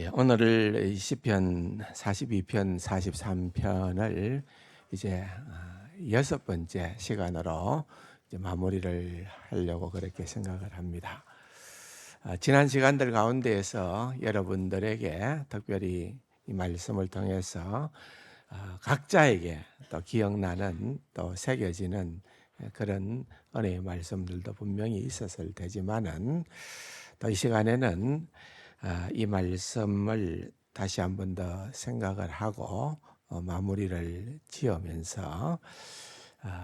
오늘 시편 42편, 43편을 이제 여섯 번째 시간으로 이제 마무리를 하려고 그렇게 생각을 합니다. 지난 시간들 가운데에서 여러분들에게 특별히 이 말씀을 통해서 각자에게 또 기억나는 또 새겨지는 그런 은혜의 말씀들도 분명히 있었을 테지만은 또 이 시간에는 이 말씀을 다시 한 번 더 생각을 하고 마무리를 지으면서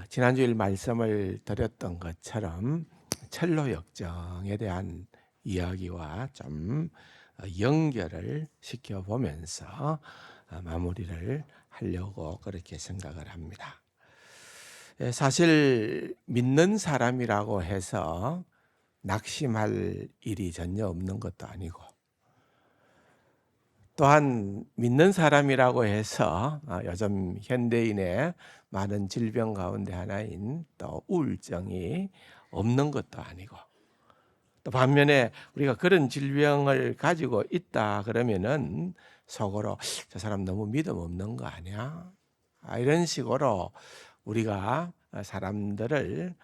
지난주일 말씀을 드렸던 것처럼 첼로 역정에 대한 이야기와 좀 연결을 시켜보면서 마무리를 하려고 그렇게 생각을 합니다. 사실 믿는 사람이라고 해서 낙심할 일이 전혀 없는 것도 아니고, 또한 믿는 사람이라고 해서 요즘 현대인의 많은 질병 가운데 하나인 또 우울증이 없는 것도 아니고, 또 반면에 우리가 그런 질병을 가지고 있다 그러면은 속으로 저 사람 너무 믿음 없는 거 아니야? 이런 식으로 우리가 사람들을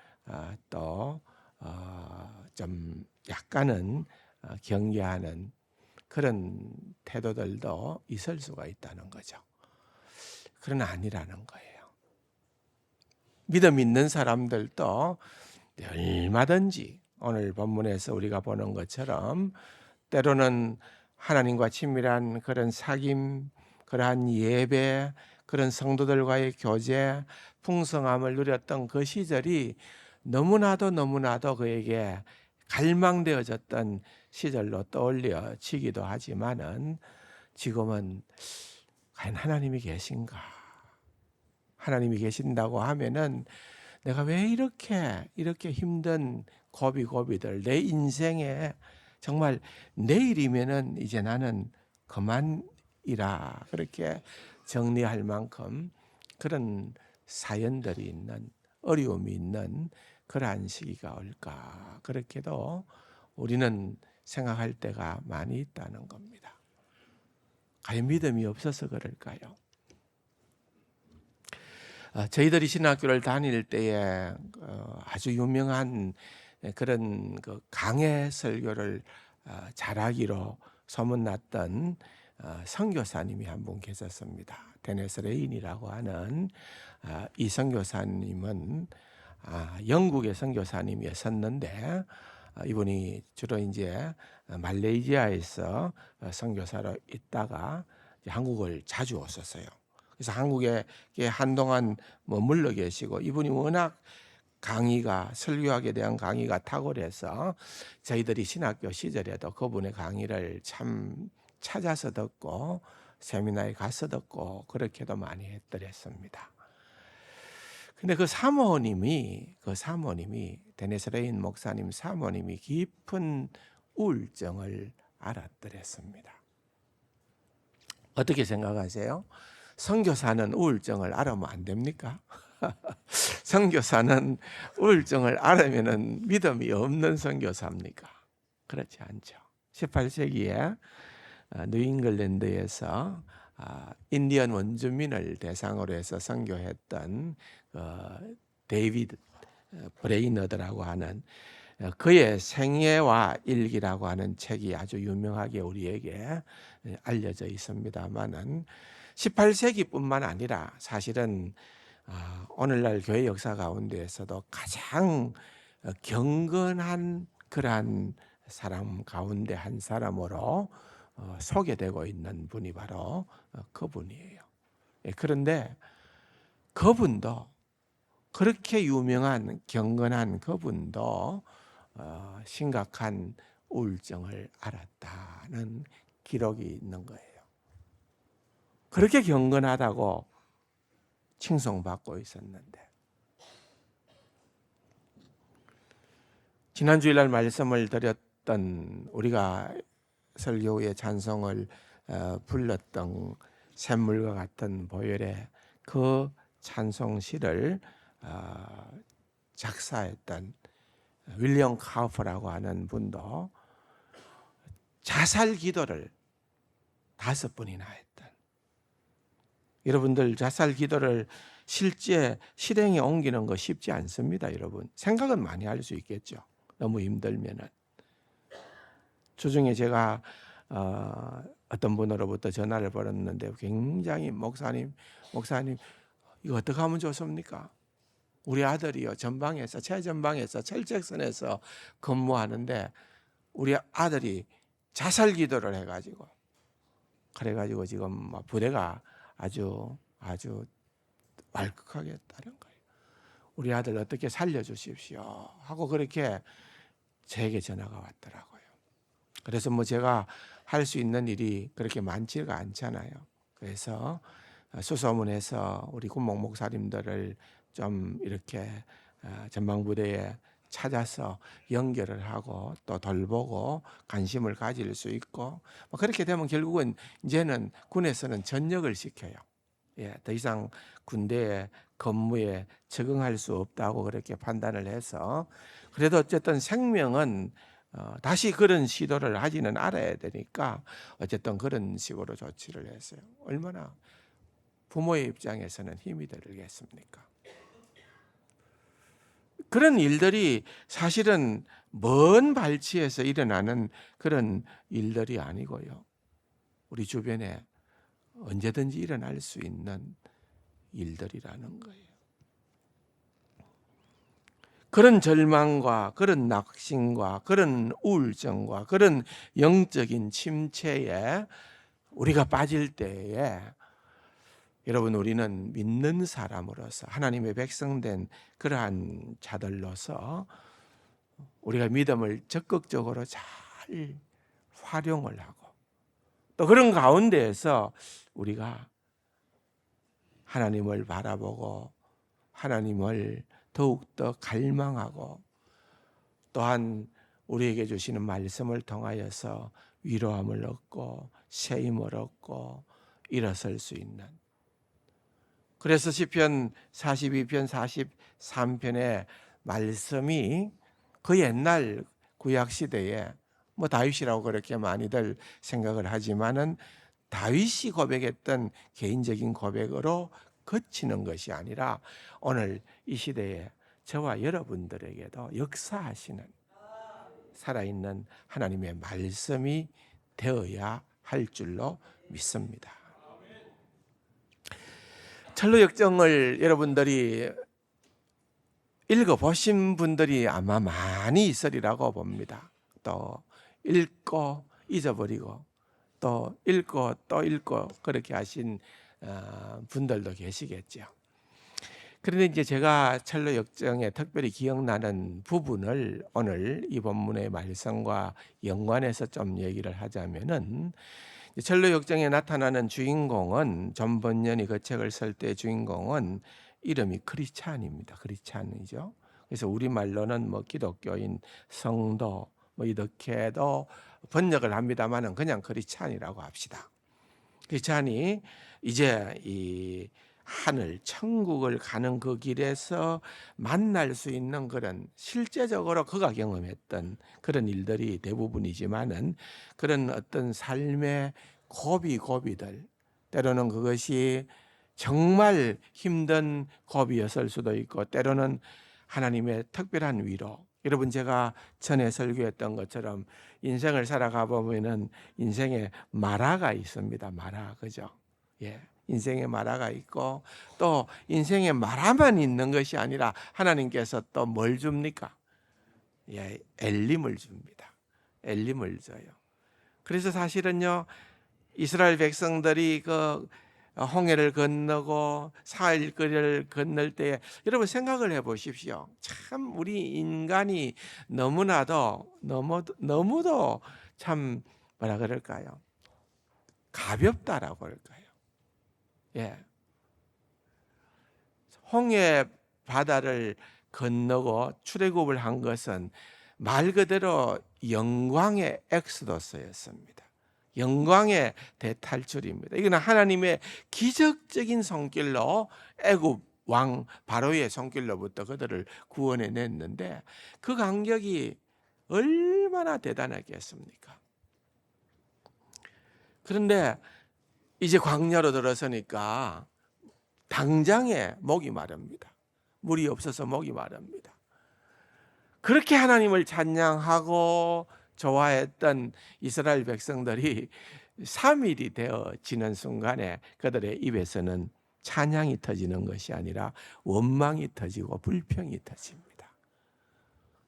또 좀 약간은 경계하는 그런 태도들도 있을 수가 있다는 거죠. 그러나 아니라는 거예요. 믿음 있는 사람들도 얼마든지 오늘 본문에서 우리가 보는 것처럼 때로는 하나님과 친밀한 그런 사귐, 그러한 예배, 그런 성도들과의 교제, 풍성함을 누렸던 그 시절이 너무나도 그에게 갈망되어졌던 시절로 떠올려지기도 하지만은 지금은 과연 하나님이 계신가? 하나님이 계신다고 하면은 내가 왜 이렇게 힘든 고비들 내 인생에 정말 내일이면은 이제 나는 그만이라 그렇게 정리할 만큼 그런 사연들이 있는, 어려움이 있는 그러한 시기가 올까, 그렇게도 우리는 생각할 때가 많이 있다는 겁니다. 과연 믿음이 없어서 그럴까요? 저희들이 신학교를 다닐 때에 아주 유명한 그런 그 강해 설교를 잘하기로 소문났던 선교사님이 한 분 계셨습니다. 데니스 레인이라고 하는 이 선교사님은 영국의 선교사님이었는데 이분이 주로 이제 말레이시아에서 선교사로 있다가 한국을 자주 오셨어요. 그래서 한국에 한동안 머물러 계시고, 이분이 워낙 강의가, 설교학에 대한 강의가 탁월해서 저희들이 신학교 시절에도 그분의 강의를 참 찾아서 듣고 세미나에 가서 듣고 그렇게도 많이 했더랬습니다. 근데 그 사모님이 데니스 레인 목사님 사모님이 깊은 우울증을 앓았더랬습니다. 어떻게 생각하세요? 선교사는 우울증을 앓으면 안 됩니까? 선교사는 우울증을 앓으면 믿음이 없는 선교사입니까? 그렇지 않죠. 18세기에 뉴잉글랜드에서 인디언 원주민을 대상으로 해서 선교했던 데이비드 브레이너드라고 하는 그의 생애와 일기라고 하는 책이 아주 유명하게 우리에게 알려져 있습니다만은 18세기뿐만 아니라 사실은 오늘날 교회 역사 가운데에서도 가장 경건한 그러한 사람 가운데 한 사람으로 소개되고 있는 분이 바로 그분이에요. 그런데 그분도, 그렇게 유명한 경건한 그분도 심각한 우울증을 앓았다는 기록이 있는 거예요. 그렇게 경건하다고 칭송받고 있었는데, 지난 주일날 말씀을 드렸던, 우리가 설교 후에 찬송을 불렀던 샘물과 같은 보혈의 그 찬송시를 작사했던 윌리엄 카우퍼라고 하는 분도 자살 기도를 5번이나 했던. 여러분들 자살 기도를 실제 실행에 옮기는 거 쉽지 않습니다. 여러분 생각은 많이 할 수 있겠죠. 너무 힘들면은. 주중에 제가 어떤 분으로부터 전화를 받았는데 굉장히 목사님 이거 어떻게 하면 좋습니까? 우리 아들이요 최전방에서 철책선에서 근무하는데 우리 아들이 자살 기도를 해가지고 그래가지고 지금 부대가 아주 왈칵하게 따른 거예요. 우리 아들 어떻게 살려주십시오 하고 그렇게 저에게 전화가 왔더라고요. 그래서 제가 할 수 있는 일이 그렇게 많지가 않잖아요. 그래서 수소문해서 우리 군목 목사님들을 좀 이렇게 전방부대에 찾아서 연결을 하고 또 돌보고 관심을 가질 수 있고 그렇게 되면 결국은 이제는 군에서는 전역을 시켜요. 더 이상 군대의 근무에 적응할 수 없다고 그렇게 판단을 해서 그래도 어쨌든 생명은 다시 그런 시도를 하지는 않아야 되니까 어쨌든 그런 식으로 조치를 했어요. 얼마나 부모의 입장에서는 힘이 들겠습니까? 그런 일들이 사실은 먼 발치에서 일어나는 그런 일들이 아니고요. 우리 주변에 언제든지 일어날 수 있는 일들이라는 거예요. 그런 절망과 그런 낙심과 그런 우울증과 그런 영적인 침체에 우리가 빠질 때에 여러분 우리는 믿는 사람으로서 하나님의 백성된 그러한 자들로서 우리가 믿음을 적극적으로 잘 활용을 하고 또 그런 가운데에서 우리가 하나님을 바라보고 하나님을 더욱더 갈망하고 또한 우리에게 주시는 말씀을 통하여서 위로함을 얻고 새 힘을 얻고 일어설 수 있는. 그래서 시편 42편 43편의 말씀이 그 옛날 구약 시대에 다윗이라고 그렇게 많이들 생각을 하지만은 다윗이 고백했던 개인적인 고백으로 그치는 것이 아니라 오늘 이 시대에 저와 여러분들에게도 역사하시는 살아있는 하나님의 말씀이 되어야 할 줄로 믿습니다. 철로역정을 여러분들이 읽어보신 분들이 아마 많이 있으리라고 봅니다. 또 읽고 잊어버리고 또 읽고 또 읽고 그렇게 하신 분들도 계시겠죠. 그런데 이제 제가 철로역정에 특별히 기억나는 부분을 오늘 이 본문의 말씀과 연관해서 좀 얘기를 하자면은 철로역정에 나타나는 주인공은 존 번연이 그 책을 쓸 때 주인공은 이름이 크리스찬입니다. 크리스찬이죠. 그래서 우리말로는 기독교인, 성도 이렇게도 번역을 합니다만은 그냥 크리스찬이라고 합시다. 크리스찬이 이제 이 하늘 천국을 가는 그 길에서 만날 수 있는 그런 실제적으로 그가 경험했던 그런 일들이 대부분이지만은 그런 어떤 삶의 고비들 때로는 그것이 정말 힘든 고비였을 수도 있고 때로는 하나님의 특별한 위로. 여러분 제가 전에 설교했던 것처럼 인생을 살아가 보면은 인생에 마라가 있습니다. 마라 그죠? 예. 인생에 마라가 있고 또 인생에 마라만 있는 것이 아니라 하나님께서 또 뭘 줍니까? 예, 엘림을 줍니다. 엘림을 줘요. 그래서 사실은요 이스라엘 백성들이 그 홍해를 건너고 사흘거리를 건널 때에 여러분 생각을 해보십시오. 참 우리 인간이 너무도 참 뭐라 그럴까요? 가볍다라고 할까요? 예. 홍해 바다를 건너고 출애굽을 한 것은 말 그대로 영광의 엑스도스였습니다. 영광의 대탈출입니다. 이거는 하나님의 기적적인 손길로 애굽 왕 바로의 손길로부터 그들을 구원해 냈는데 그 간격이 얼마나 대단하겠습니까? 그런데 이제 광야로 들어서니까 당장에 목이 마릅니다. 물이 없어서 목이 마릅니다. 그렇게 하나님을 찬양하고 좋아했던 이스라엘 백성들이 3일이 되어지는 순간에 그들의 입에서는 찬양이 터지는 것이 아니라 원망이 터지고 불평이 터집니다.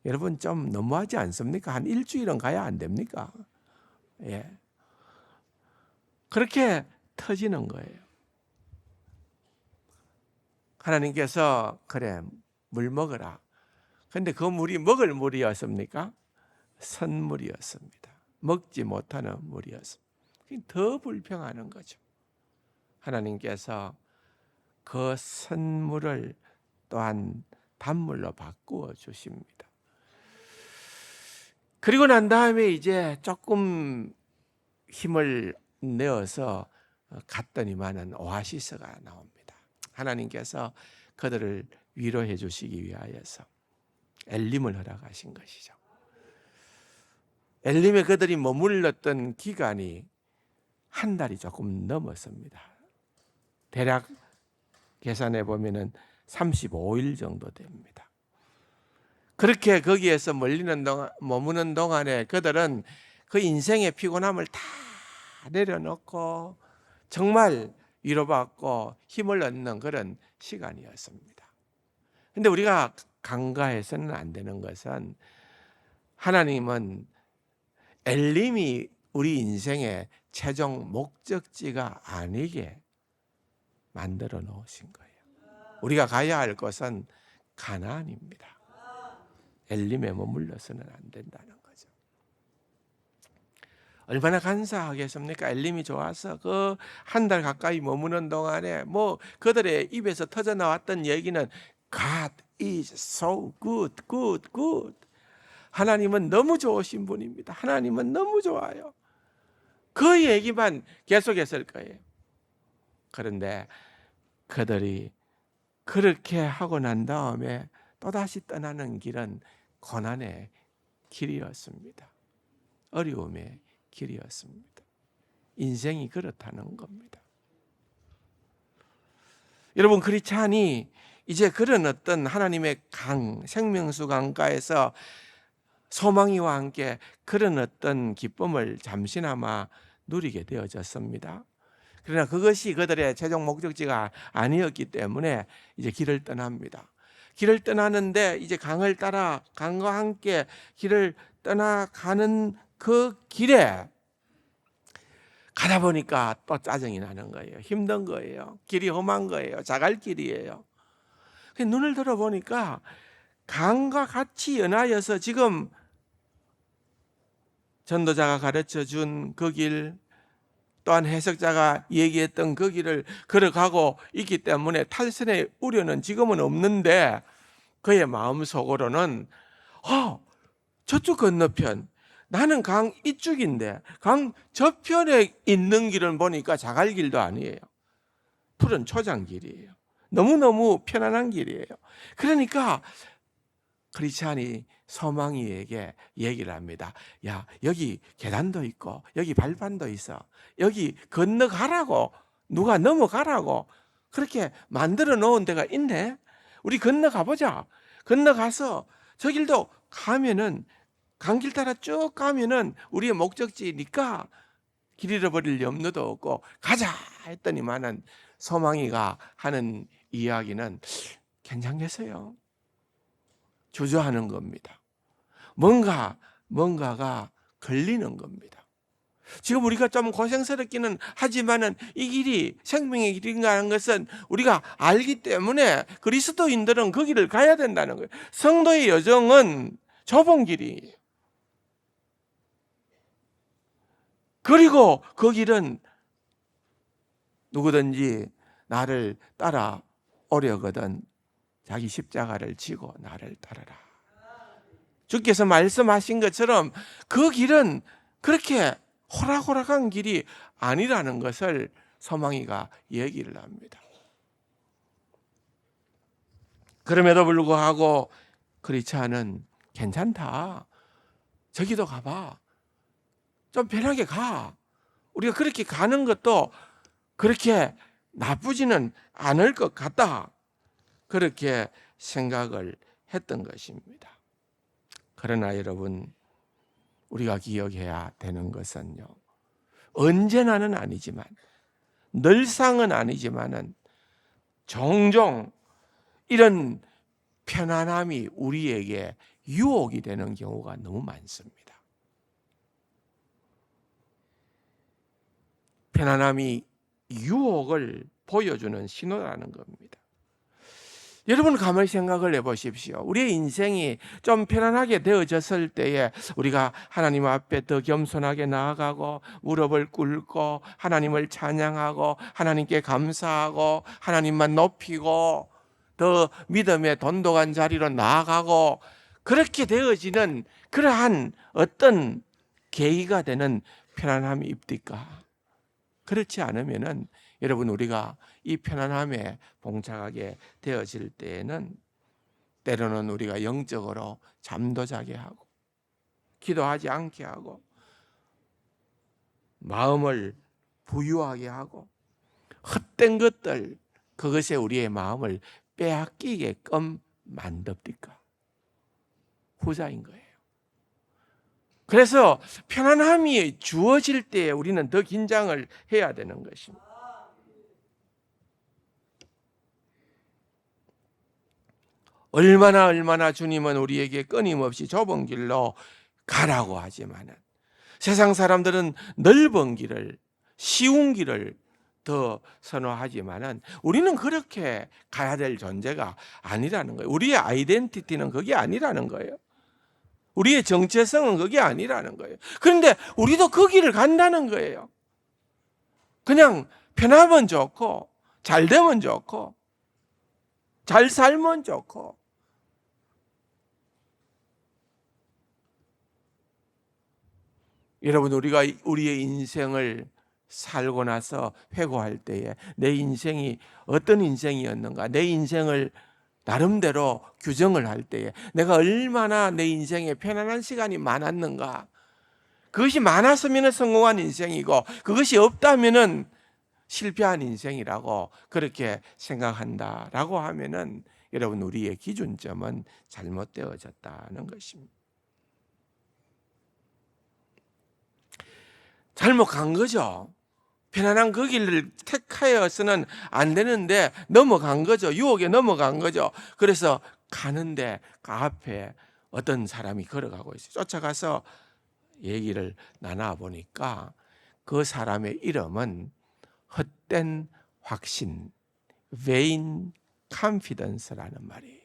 여러분 좀 너무하지 않습니까? 한 일주일은 가야 안 됩니까? 예. 그렇게 터지는 거예요. 하나님께서 그래 물 먹어라. 그런데 그 물이 먹을 물이었습니까? 선물이었습니다. 먹지 못하는 물이었습니다. 더 불평하는 거죠. 하나님께서 그 선물을 또한 단물로 바꾸어 주십니다. 그리고 난 다음에 이제 조금 힘을 내어서 갔더니만은 오아시스가 나옵니다. 하나님께서 그들을 위로해 주시기 위하여서 엘림을 허락하신 것이죠. 엘림에 그들이 머물렀던 기간이 한 달이 조금 넘었습니다. 대략 계산해 보면은 35일 정도 됩니다. 그렇게 거기에서 머무는 동안에 그들은 그 인생의 피곤함을 다 내려놓고 정말 위로받고 힘을 얻는 그런 시간이었습니다. 그런데 우리가 간과해서는 안 되는 것은 하나님은 엘림이 우리 인생의 최종 목적지가 아니게 만들어 놓으신 거예요. 우리가 가야 할 곳은 가나안입니다. 엘림에 머물러서는 안 된다는 거죠. 얼마나 감사하겠습니까? 엘림이 좋아서 그 한 달 가까이 머무는 동안에 뭐 그들의 입에서 터져 나왔던 얘기는 God is so good, good, good. 하나님은 너무 좋으신 분입니다. 하나님은 너무 좋아요. 그 얘기만 계속했을 거예요. 그런데 그들이 그렇게 하고 난 다음에 또다시 떠나는 길은 고난의 길이었습니다. 어려움의 길이었습니다. 인생이 그렇다는 겁니다. 여러분 크리스찬이 이제 그런 어떤 하나님의 강, 생명수 강가에서 소망이와 함께 그런 어떤 기쁨을 잠시나마 누리게 되어졌습니다. 그러나 그것이 그들의 최종 목적지가 아니었기 때문에 이제 길을 떠납니다. 길을 떠나는데 이제 강을 따라 강과 함께 길을 떠나가는 그 길에 가다 보니까 또 짜증이 나는 거예요. 힘든 거예요. 길이 험한 거예요. 자갈길이에요. 눈을 들어보니까 강과 같이 연하여서 지금 전도자가 가르쳐 준 그 길, 또한 해석자가 얘기했던 그 길을 걸어가고 있기 때문에 탈선의 우려는 지금은 없는데 그의 마음속으로는 저쪽 건너편, 나는 강 이쪽인데 강 저편에 있는 길을 보니까 자갈길도 아니에요. 푸른 초장길이에요. 너무너무 편안한 길이에요. 그러니까 크리스찬이 소망이에게 얘기를 합니다. 야, 여기 계단도 있고 여기 발판도 있어. 여기 건너가라고, 누가 넘어가라고 그렇게 만들어 놓은 데가 있네. 우리 건너가 보자. 건너가서 저 길도 가면은 강길 따라 쭉 가면은 우리의 목적지니까 길 잃어버릴 염려도 없고 가자 했더니만은 소망이가 하는 이야기는 괜찮겠어요? 주저하는 겁니다. 뭔가가 걸리는 겁니다. 지금 우리가 좀 고생스럽기는 하지만은 이 길이 생명의 길인가 하는 것은 우리가 알기 때문에 그리스도인들은 그 길을 가야 된다는 거예요. 성도의 여정은 좁은 길이에요. 그리고 그 길은 누구든지 나를 따라 오려거든 자기 십자가를 지고 나를 따르라. 주께서 말씀하신 것처럼 그 길은 그렇게 호락호락한 길이 아니라는 것을 소망이가 얘기를 합니다. 그럼에도 불구하고 크리스찬은 괜찮다. 저기도 가봐. 좀 편하게 가. 우리가 그렇게 가는 것도 그렇게 나쁘지는 않을 것 같다. 그렇게 생각을 했던 것입니다. 그러나 여러분, 우리가 기억해야 되는 것은요, 언제나는 아니지만, 늘상은 아니지만은 종종 이런 편안함이 우리에게 유혹이 되는 경우가 너무 많습니다. 편안함이 유혹을 보여주는 신호라는 겁니다. 여러분 가만히 생각을 해보십시오. 우리의 인생이 좀 편안하게 되어졌을 때에 우리가 하나님 앞에 더 겸손하게 나아가고 무릎을 꿇고 하나님을 찬양하고 하나님께 감사하고 하나님만 높이고 더 믿음의 돈독한 자리로 나아가고 그렇게 되어지는 그러한 어떤 계기가 되는 편안함이 있습니까? 그렇지 않으면은 여러분, 우리가 이 편안함에 봉착하게 되어질 때에는 때로는 우리가 영적으로 잠도 자게 하고 기도하지 않게 하고 마음을 부유하게 하고 헛된 것들, 그것에 우리의 마음을 빼앗기게끔 만듭니까? 후자인 거예요. 그래서 편안함이 주어질 때 우리는 더 긴장을 해야 되는 것입니다. 얼마나 주님은 우리에게 끊임없이 좁은 길로 가라고 하지만은 세상 사람들은 넓은 길을, 쉬운 길을 더 선호하지만은 우리는 그렇게 가야 될 존재가 아니라는 거예요. 우리의 아이덴티티는 그게 아니라는 거예요. 우리의 정체성은 그게 아니라는 거예요. 그런데 우리도 그 길을 간다는 거예요. 그냥 편하면 좋고 잘 되면 좋고 잘 살면 좋고 여러분, 우리가 우리의 인생을 살고 나서 회고할 때에 내 인생이 어떤 인생이었는가, 내 인생을 나름대로 규정을 할 때에 내가 얼마나 내 인생에 편안한 시간이 많았는가, 그것이 많았으면 성공한 인생이고 그것이 없다면 실패한 인생이라고 그렇게 생각한다라고 하면은 여러분, 우리의 기준점은 잘못되어졌다는 것입니다. 잘못 간 거죠. 편안한 그 길을 택하여서는 안 되는데 넘어간 거죠. 유혹에 넘어간 거죠. 그래서 가는데 그 앞에 어떤 사람이 걸어가고 있어요. 쫓아가서 얘기를 나눠보니까 그 사람의 이름은 헛된 확신, vain confidence라는 말이에요.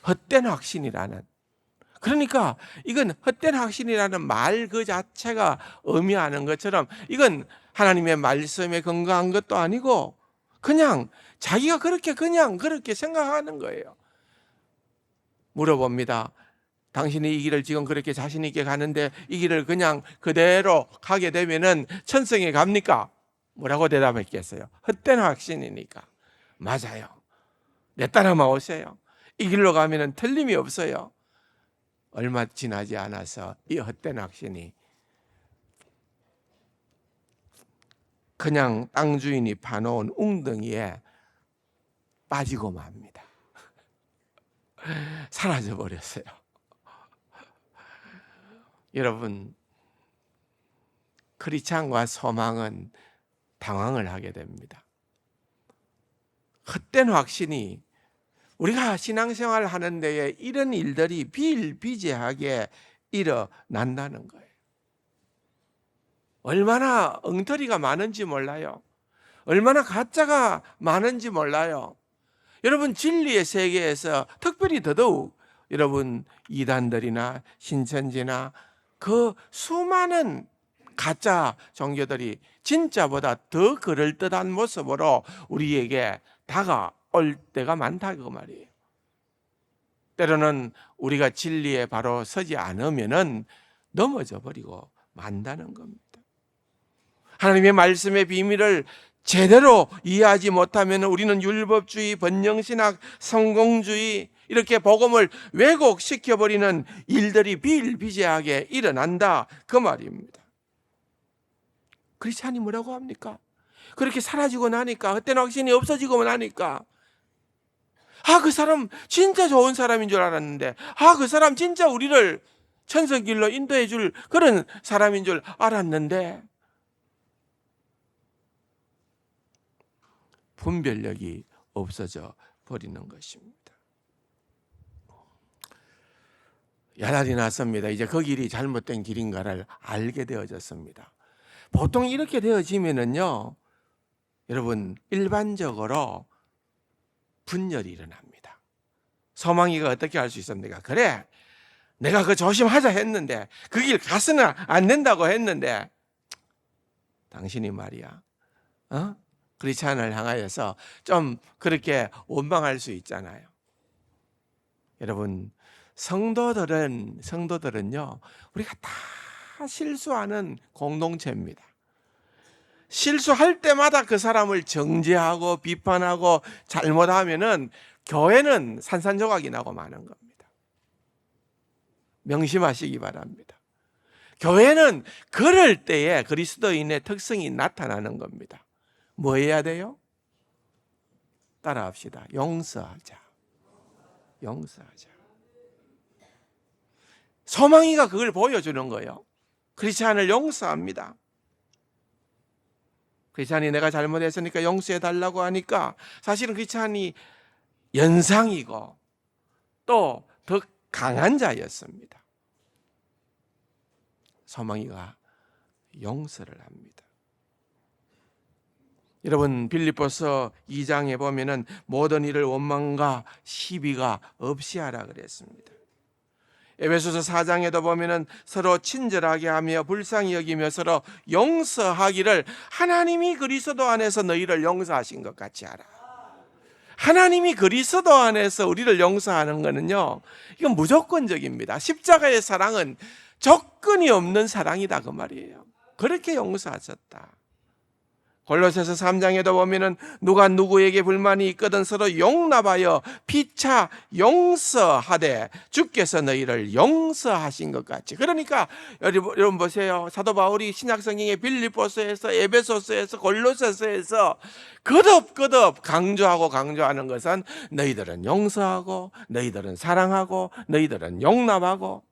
헛된 확신이라는, 그러니까 이건 헛된 확신이라는 말 그 자체가 의미하는 것처럼 이건 하나님의 말씀에 근거한 것도 아니고 그냥 자기가 그렇게 생각하는 거예요. 물어봅니다. 당신이 이 길을 지금 그렇게 자신 있게 가는데 이 길을 그냥 그대로 가게 되면은 천성에 갑니까? 뭐라고 대답했겠어요? 헛된 확신이니까. 맞아요. 내 따라만 오세요. 이 길로 가면은 틀림이 없어요. 얼마 지나지 않아서 이 헛된 확신이 그냥 땅 주인이 파놓은 웅덩이에 빠지고 맙니다. 사라져 버렸어요. 여러분, 크리스찬과 소망은 당황을 하게 됩니다. 헛된 확신이 우리가 신앙생활을 하는 데에 이런 일들이 비일비재하게 일어난다는 거예요. 얼마나 엉터리가 많은지 몰라요. 얼마나 가짜가 많은지 몰라요. 여러분, 진리의 세계에서 특별히 더더욱 여러분 이단들이나 신천지나 그 수많은 가짜 종교들이 진짜보다 더 그럴듯한 모습으로 우리에게 다가올 때가 많다 그 말이에요. 때로는 우리가 진리에 바로 서지 않으면은 넘어져 버리고 만다는 겁니다. 하나님의 말씀의 비밀을 제대로 이해하지 못하면 우리는 율법주의, 번영신학, 성공주의 이렇게 복음을 왜곡시켜버리는 일들이 비일비재하게 일어난다 그 말입니다. 크리스찬이 뭐라고 합니까? 그렇게 사라지고 나니까, 헛된 확신이 없어지고 나니까, 그 사람 진짜 좋은 사람인 줄 알았는데, 그 사람 진짜 우리를 천성길로 인도해 줄 그런 사람인 줄 알았는데, 분별력이 없어져 버리는 것입니다. 야단이 났습니다. 이제 그 길이 잘못된 길인가를 알게 되어졌습니다. 보통 이렇게 되어지면은요, 여러분, 일반적으로 분열이 일어납니다. 소망이가 어떻게 할 수 있습니까? 그래, 내가 그 조심하자 했는데, 그 길 가서는 안 된다고 했는데, 당신이 말이야, 크리스찬을 향하여서 좀 그렇게 원망할 수 있잖아요. 여러분, 성도들은요, 우리가 다 실수하는 공동체입니다. 실수할 때마다 그 사람을 정죄하고 비판하고 잘못하면은 교회는 산산조각이 나고 마는 겁니다. 명심하시기 바랍니다. 교회는 그럴 때에 그리스도인의 특성이 나타나는 겁니다. 뭐 해야 돼요? 따라합시다. 용서하자. 용서하자. 소망이가 그걸 보여주는 거예요. 크리스찬을 용서합니다. 크리스찬이 내가 잘못했으니까 용서해 달라고 하니까 사실은 크리스찬이 연상이고 또 더 강한 자였습니다. 소망이가 용서를 합니다. 여러분, 빌립보서 2장에 보면은 모든 일을 원망과 시비가 없이 하라 그랬습니다. 에베소서 4장에도 보면은 서로 친절하게 하며 불쌍히 여기며 서로 용서하기를 하나님이 그리스도 안에서 너희를 용서하신 것 같이 하라. 하나님이 그리스도 안에서 우리를 용서하는 것은요, 이건 무조건적입니다. 십자가의 사랑은 조건이 없는 사랑이다 그 말이에요. 그렇게 용서하셨다. 골로새서 3장에도 보면은 누가 누구에게 불만이 있거든 서로 용납하여 피차 용서하되 주께서 너희를 용서하신 것 같이. 그러니까 여러분 보세요. 사도 바울이 신약성경의 빌립보서에서 에베소서에서 골로새서에서 거듭 강조하는 것은 너희들은 용서하고 너희들은 사랑하고 너희들은 용납하고.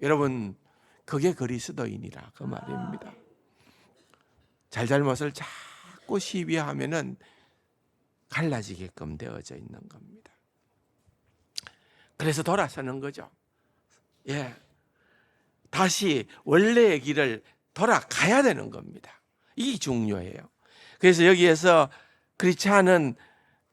여러분, 그게 그리스도인이라 그 말입니다. 잘못을 자꾸 시비하면은 갈라지게끔 되어져 있는 겁니다. 그래서 돌아서는 거죠. 다시 원래의 길을 돌아가야 되는 겁니다. 이게 중요해요. 그래서 여기에서 크리스찬은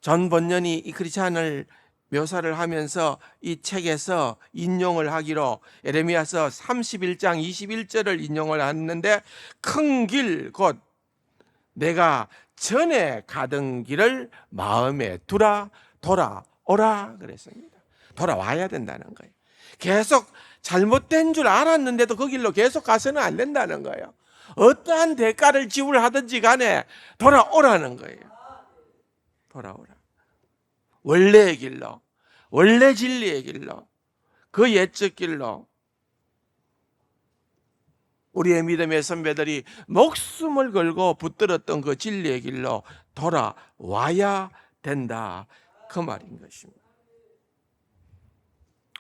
존 번연이 이 크리스찬을 묘사를 하면서 이 책에서 인용을 하기로 예레미야서 31장 21절을 인용을 했는데 큰 길 곧 내가 전에 가던 길을 마음에 두라 돌아오라 그랬습니다. 돌아와야 된다는 거예요. 계속 잘못된 줄 알았는데도 그 길로 계속 가서는 안 된다는 거예요. 어떠한 대가를 지불하든지 간에 돌아오라는 거예요. 돌아오라. 원래의 길로, 원래 진리의 길로, 그 옛적 길로 우리의 믿음의 선배들이 목숨을 걸고 붙들었던 그 진리의 길로 돌아와야 된다 그 말인 것입니다.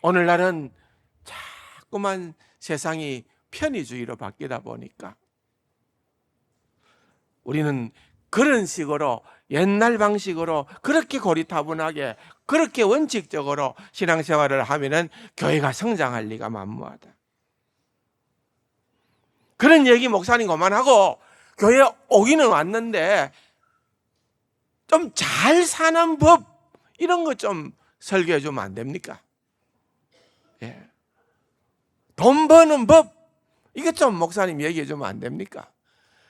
오늘날은 자꾸만 세상이 편의주의로 바뀌다 보니까 우리는 그런 식으로 옛날 방식으로 그렇게 고리타분하게 그렇게 원칙적으로 신앙생활을 하면은 교회가 성장할 리가 만무하다. 그런 얘기 목사님 그만하고 교회 오기는 왔는데 좀 잘 사는 법 이런 거 좀 설교해 주면 안 됩니까? 돈 버는 법 이게 좀 목사님 얘기해 주면 안 됩니까?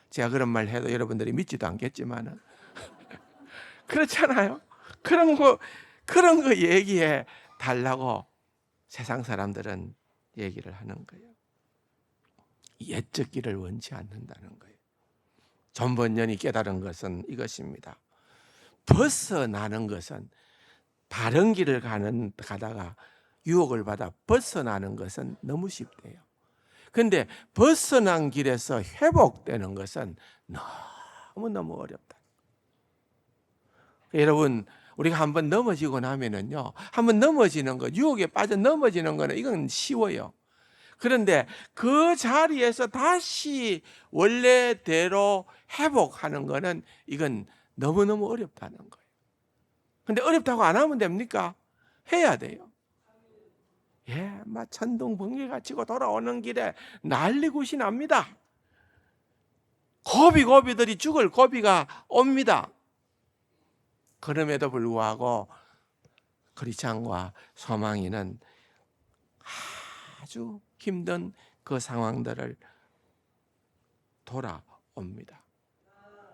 제가 그런 말 해도 여러분들이 믿지도 않겠지만은 그렇잖아요. 그런 거 얘기해 달라고 세상 사람들은 얘기를 하는 거예요. 옛적 길을 원치 않는다는 거예요. 존 번연이 깨달은 것은 이것입니다. 벗어나는 것은 바른 길을 가다가 유혹을 받아 벗어나는 것은 너무 쉽대요. 근데 벗어난 길에서 회복되는 것은 너무너무 어렵다. 여러분, 우리가 한번 넘어지고 나면은요, 한번 넘어지는 거, 유혹에 빠져 넘어지는 거는 이건 쉬워요. 그런데 그 자리에서 다시 원래대로 회복하는 거는 이건 너무너무 어렵다는 거예요. 근데 어렵다고 안 하면 됩니까? 해야 돼요. 예, 막 천둥 번개가 치고 돌아오는 길에 난리굿이 납니다. 고비고비들이 죽을 고비가 옵니다. 그럼에도 불구하고 크리스찬과 소망이는 아주 힘든 그 상황들을 돌아옵니다.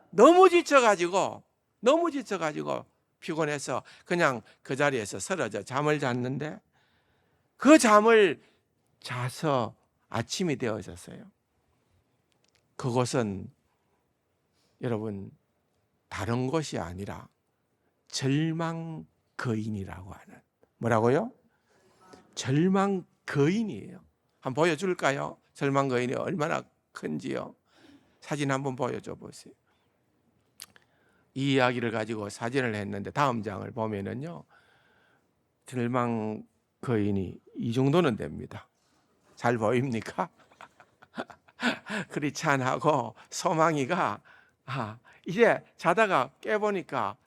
너무 지쳐가지고 피곤해서 그냥 그 자리에서 쓰러져 잠을 잤는데 그 잠을 자서 아침이 되어졌어요. 그곳은 여러분 다른 곳이 아니라 절망 거인이라고 하는, 뭐라고요? 절망 거인이에요. 한번 보여줄까요? 절망 거인이 얼마나 큰지요. 사진 한번 보여줘 보세요. 이 이야기를 가지고 사진을 했는데 다음 장을 보면은요, 절망 거인이 이 정도는 됩니다. 잘 보입니까? 크리스찬하고 소망이가 이제 자다가 깨보니까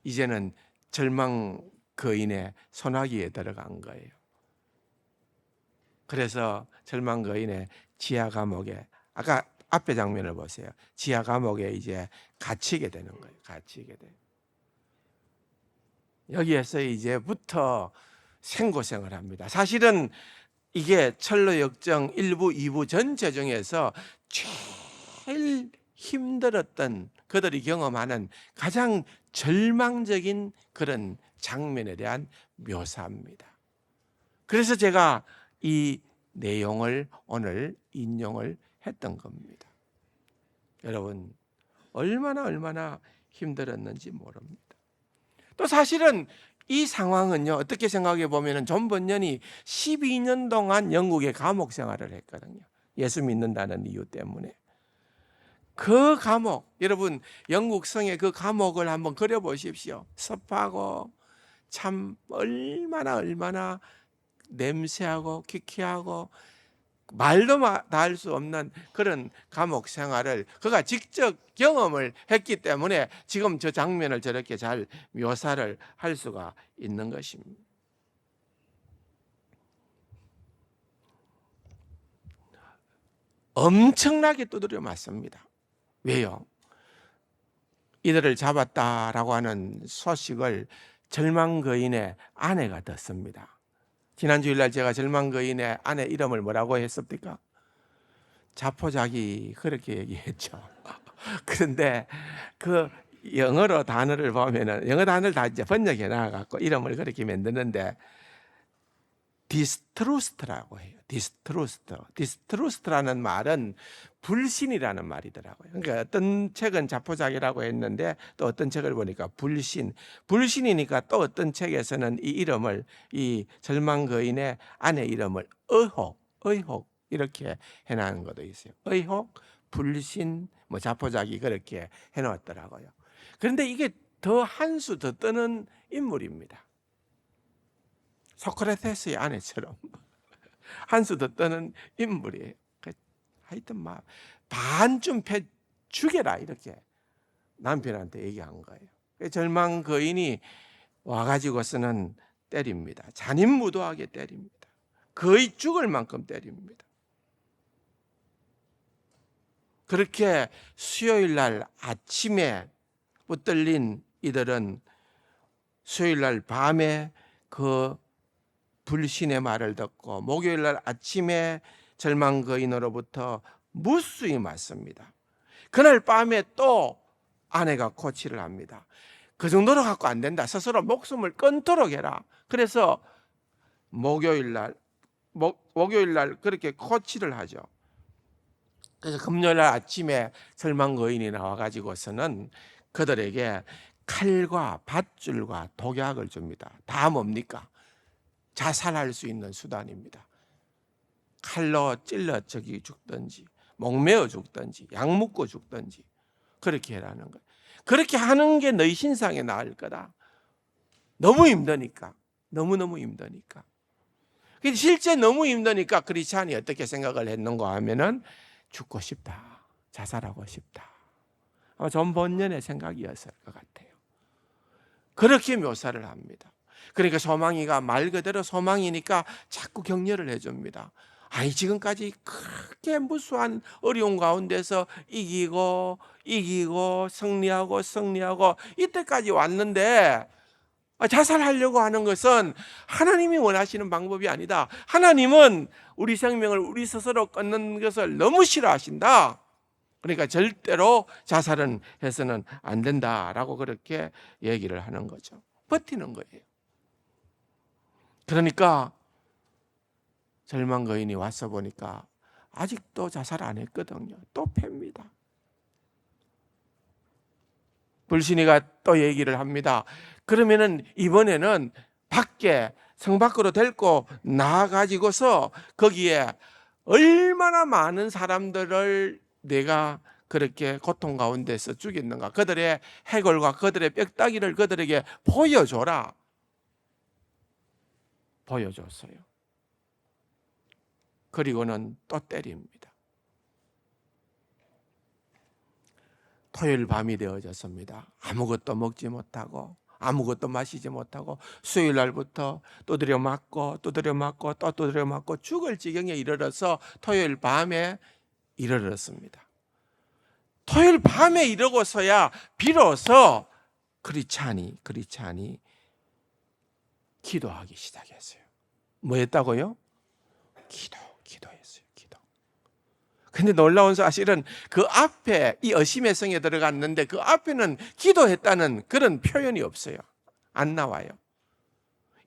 이제는 절망 거인의 소나기에 들어간 거예요. 그래서 절망 거인의 지하 감옥에, 아까 앞에 장면을 보세요. 지하 감옥에 이제 갇히게 되는 거예요. 갇히게 돼요. 여기에서 이제부터 생고생을 합니다. 사실은 이게 철로 역정 1부, 2부 전체 중에서 제일 힘들었던, 그들이 경험하는 가장 절망적인 그런 장면에 대한 묘사입니다. 그래서 제가 이 내용을 오늘 인용을 했던 겁니다. 여러분, 얼마나 힘들었는지 모릅니다. 또 사실은 이 상황은요, 어떻게 생각해 보면 존 번연이 12년 동안 영국의 감옥 생활을 했거든요. 예수 믿는다는 이유 때문에. 그 감옥, 여러분 영국 성의 그 감옥을 한번 그려보십시오. 습하고 참 얼마나 냄새하고 기키하고 말도 다 할 수 없는 그런 감옥 생활을 그가 직접 경험을 했기 때문에 지금 저 장면을 저렇게 잘 묘사를 할 수가 있는 것입니다. 엄청나게 두드려 맞습니다. 왜요? 이들을 잡았다라고 하는 소식을 절망 거인의 아내가 듣습니다. 지난 주일날 제가 절망 거인의 아내 이름을 뭐라고 했습니까? 자포자기, 그렇게 얘기했죠. 그런데 그 영어로 단어를 보면은, 영어 단어를 다 이제 번역해 나가고 이름을 그렇게 만드는데 디스트루스트라고 해요. 디스트루스트라는 말은 불신이라는 말이더라고요. 그러니까 어떤 책은 자포자기라고 했는데 또 어떤 책을 보니까 불신이니까 또 어떤 책에서는 이 이름을, 이 절망 거인의 아내 이름을 의혹 이렇게 해놓은 것도 있어요. 의혹, 불신, 뭐 자포자기 그렇게 해놓았더라고요. 그런데 이게 더 한 수 더 뜨는 인물입니다. 소크라테스의 아내처럼 한 수 더 떠는 인물이에요. 하여튼 막 반쯤 패 죽여라 이렇게 남편한테 얘기한 거예요. 절망 거인이 와가지고서는 때립니다. 잔인무도하게 때립니다. 거의 죽을 만큼 때립니다. 그렇게 수요일 날 아침에 붙들린 이들은 수요일 날 밤에 그 불신의 말을 듣고 목요일 날 아침에 절망 거인으로부터 무수히 맞습니다. 그날 밤에 또 아내가 코치를 합니다. 그 정도로 갖고 안 된다. 스스로 목숨을 끊도록 해라. 그래서 목요일 날 그렇게 코치를 하죠. 그래서 금요일 날 아침에 절망 거인이 나와가지고서는 그들에게 칼과 밧줄과 독약을 줍니다. 다 뭡니까? 자살할 수 있는 수단입니다. 칼로 찔러 죽든지 목매어 죽든지 약 먹고 죽든지 그렇게 해라는 거예요. 그렇게 하는 게 너희 신상에 나을 거다. 너무 힘드니까. 너무너무 힘드니까. 근데 실제 너무 힘드니까 크리스찬이 어떻게 생각을 했는가 하면은 죽고 싶다. 자살하고 싶다. 아마 존 번연의 생각이었을 것 같아요. 그렇게 묘사를 합니다. 그러니까 소망이가 말 그대로 소망이니까 자꾸 격려를 해줍니다. 아니 지금까지 크게 무수한 어려운 가운데서 이기고 승리하고 이때까지 왔는데 자살하려고 하는 것은 하나님이 원하시는 방법이 아니다. 하나님은 우리 생명을 우리 스스로 끊는 것을 너무 싫어하신다. 그러니까 절대로 자살은 해서는 안 된다라고 그렇게 얘기를 하는 거죠. 버티는 거예요. 그러니까 절망 거인이 와서 보니까 아직도 자살 안 했거든요. 또 팹니다. 불신이가 또 얘기를 합니다. 그러면은 이번에는 성 밖으로 데리고 나가지고서 거기에 얼마나 많은 사람들을 내가 그렇게 고통 가운데서 죽였는가. 그들의 해골과 그들의 뼈다귀를 그들에게 보여줘라. 보여줬어요. 그리고는 또 때립니다. 토요일 밤이 되어졌습니다. 아무것도 먹지 못하고 아무것도 마시지 못하고 수요일 날부터 두드려 맞고 또 두드려 맞고 죽을 지경에 이르러서 토요일 밤에 이르렀습니다. 토요일 밤에 이르고서야 비로소 크리스찬이 기도하기 시작했어요. 뭐 했다고요? 기도했어요. 근데 놀라운 사실은 그 앞에 이 어심의 성에 들어갔는데 그 앞에는 기도했다는 그런 표현이 없어요. 안 나와요.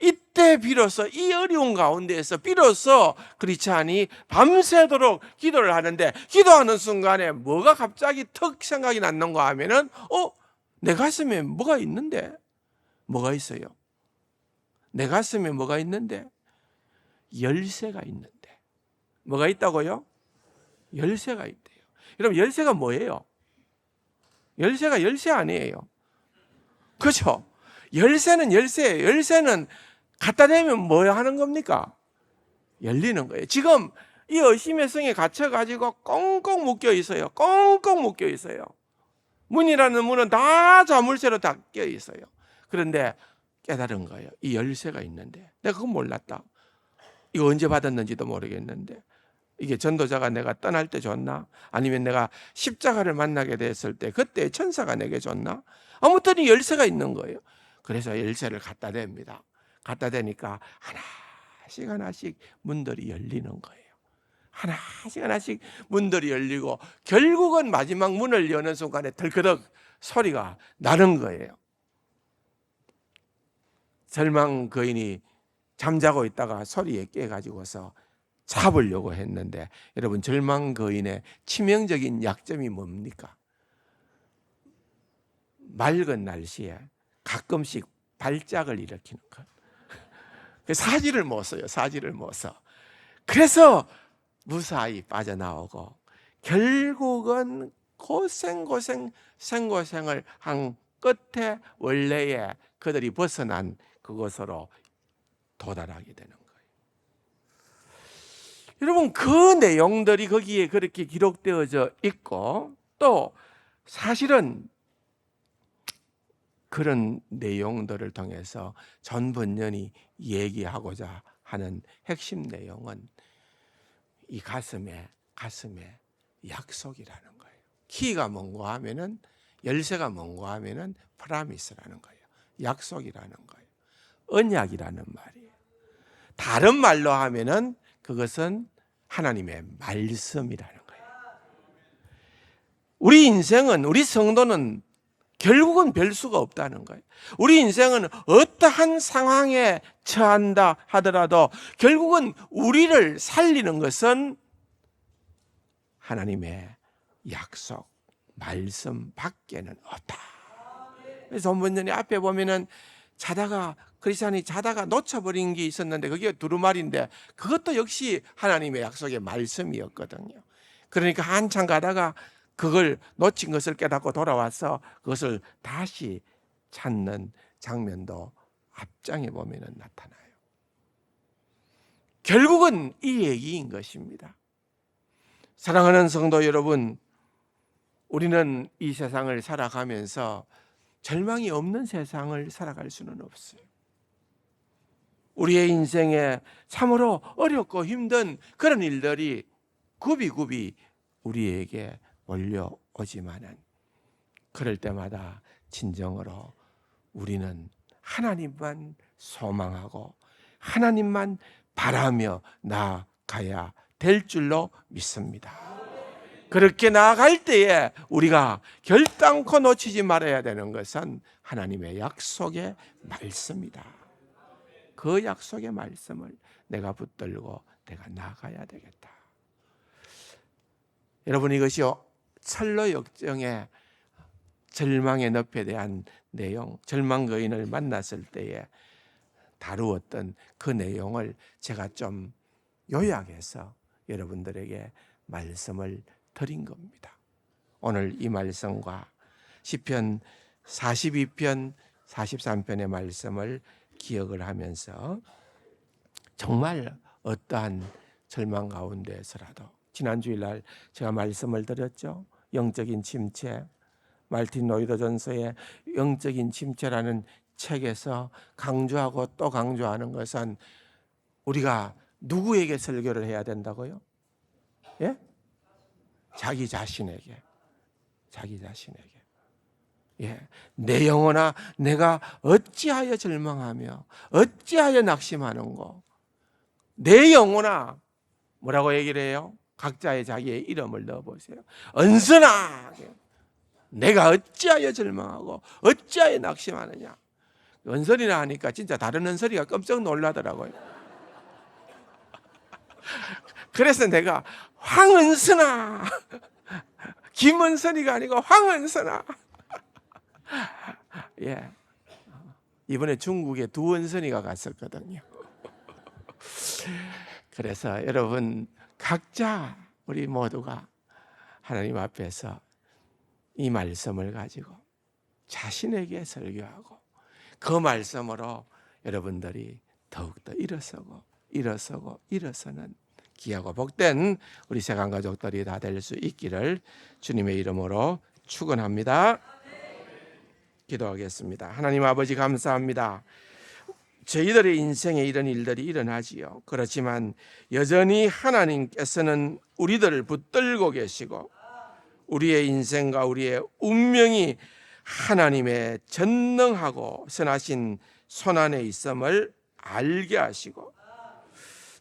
이때 비로소 이 어려운 가운데에서 비로소 크리스찬이 밤새도록 기도를 하는데 기도하는 순간에 뭐가 갑자기 턱 생각이 났는가 하면은 내 가슴에 뭐가 있는데? 뭐가 있어요? 내 가슴에 뭐가 있는데? 열쇠가 있는데. 뭐가 있다고요? 열쇠가 있대요. 여러분 열쇠가 뭐예요? 열쇠가 열쇠 아니에요. 그렇죠? 열쇠는 열쇠예요. 열쇠는 갖다 대면 뭐 하는 겁니까? 열리는 거예요. 지금 이 어심의 성에 갇혀가지고 꽁꽁 묶여 있어요. 꽁꽁 묶여 있어요. 문이라는 문은 다 자물쇠로 닫혀 있어요. 그런데 깨달은 거예요. 이 열쇠가 있는데 내가 그건 몰랐다. 이거 언제 받았는지도 모르겠는데 이게 전도자가 내가 떠날 때 줬나? 아니면 내가 십자가를 만나게 됐을 때 그때 천사가 내게 줬나? 아무튼 이 열쇠가 있는 거예요. 그래서 열쇠를 갖다 댑니다. 갖다 대니까 하나씩 문들이 열리는 거예요. 하나씩 문들이 열리고 결국은 마지막 문을 여는 순간에 덜커덕 소리가 나는 거예요. 절망 거인이 잠자고 있다가 소리에 깨가지고서 잡으려고 했는데 여러분 절망 거인의 치명적인 약점이 뭡니까? 맑은 날씨에 가끔씩 발작을 일으키는 것. 사지를 못 써요. 사지를 못 써. 그래서 무사히 빠져나오고 결국은 생고생을 한 끝에 원래의 그들이 벗어난 그곳으로 도달하게 되는 거예요. 여러분 그 내용들이 거기에 그렇게 기록되어져 있고 또 사실은 그런 내용들을 통해서 존 번연이 얘기하고자 하는 핵심 내용은 이 가슴에 약속이라는 거예요. 키가 뭔가 하면은 열쇠가 뭔가 하면은 프라미스라는 거예요. 약속이라는 거예요. 언약이라는 말이에요. 다른 말로 하면은 그것은 하나님의 말씀이라는 거예요. 우리 인생은 우리 성도는 결국은 별 수가 없다는 거예요. 우리 인생은 어떠한 상황에 처한다 하더라도 결국은 우리를 살리는 것은 하나님의 약속, 말씀 밖에는 없다. 그래서 본문의 앞에 보면은 자다가 크리스찬이 자다가 놓쳐버린 게 있었는데 그게 두루마리인데 그것도 역시 하나님의 약속의 말씀이었거든요. 그러니까 한참 가다가 그걸 놓친 것을 깨닫고 돌아와서 그것을 다시 찾는 장면도 앞장에 보면 나타나요. 결국은 이 얘기인 것입니다. 사랑하는 성도 여러분, 우리는 이 세상을 살아가면서 절망이 없는 세상을 살아갈 수는 없어요. 우리의 인생에 참으로 어렵고 힘든 그런 일들이 굽이굽이 우리에게 몰려오지만은 그럴 때마다 진정으로 우리는 하나님만 소망하고 하나님만 바라며 나아가야 될 줄로 믿습니다. 그렇게 나아갈 때에 우리가 결단코 놓치지 말아야 되는 것은 하나님의 약속의 말씀이다. 그 약속의 말씀을 내가 붙들고 내가 나아가야 되겠다. 여러분, 이것이 철로 역정의 절망의 늪에 대한 내용, 절망 거인을 만났을 때에 다루었던 그 내용을 제가 좀 요약해서 여러분들에게 말씀을 드린 겁니다. 오늘 이 말씀과 시편 42편, 43편의 말씀을 기억을 하면서 정말 어떠한 절망 가운데서라도 지난 주일날 제가 말씀을 드렸죠. 영적인 침체, 말틴 로이더 존스의 영적인 침체라는 책에서 강조하고 또 강조하는 것은 우리가 누구에게 설교를 해야 된다고요? 예? 자기 자신에게. 예. 내 영혼아, 내가 어찌하여 절망하며 어찌하여 낙심하는고. 내 영혼아, 뭐라고 얘기를 해요? 각자의 자기의 이름을 넣어보세요. 언선아, 내가 어찌하여 절망하고 어찌하여 낙심하느냐. 언설이라 하니까 진짜 다른 언설이가 깜짝 놀라더라고요. 그래서 내가 황은선아, 김은선이가 아니고 황은선아. 예. 이번에 중국에 두 은선이가 갔었거든요. 그래서 여러분 각자 우리 모두가 하나님 앞에서 이 말씀을 가지고 자신에게 설교하고 그 말씀으로 여러분들이 더욱더 일어서는 귀하고 복된 우리 세간 가족들이 다 될 수 있기를 주님의 이름으로 축원합니다. 기도하겠습니다. 하나님 아버지 감사합니다. 저희들의 인생에 이런 일들이 일어나지요. 그렇지만 여전히 하나님께서는 우리들을 붙들고 계시고 우리의 인생과 우리의 운명이 하나님의 전능하고 선하신 손안에 있음을 알게 하시고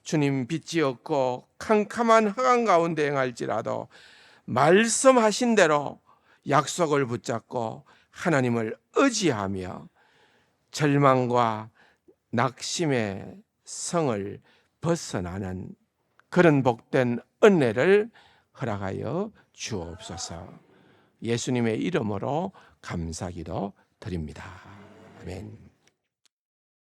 주님 빛이 없고 캄캄한黑暗 가운데 행할지라도 말씀하신 대로 약속을 붙잡고 하나님을 의지하며 절망과 낙심의 성을 벗어나는 그런 복된 은혜를 허락하여 주옵소서. 예수님의 이름으로 감사기도 드립니다. 아멘.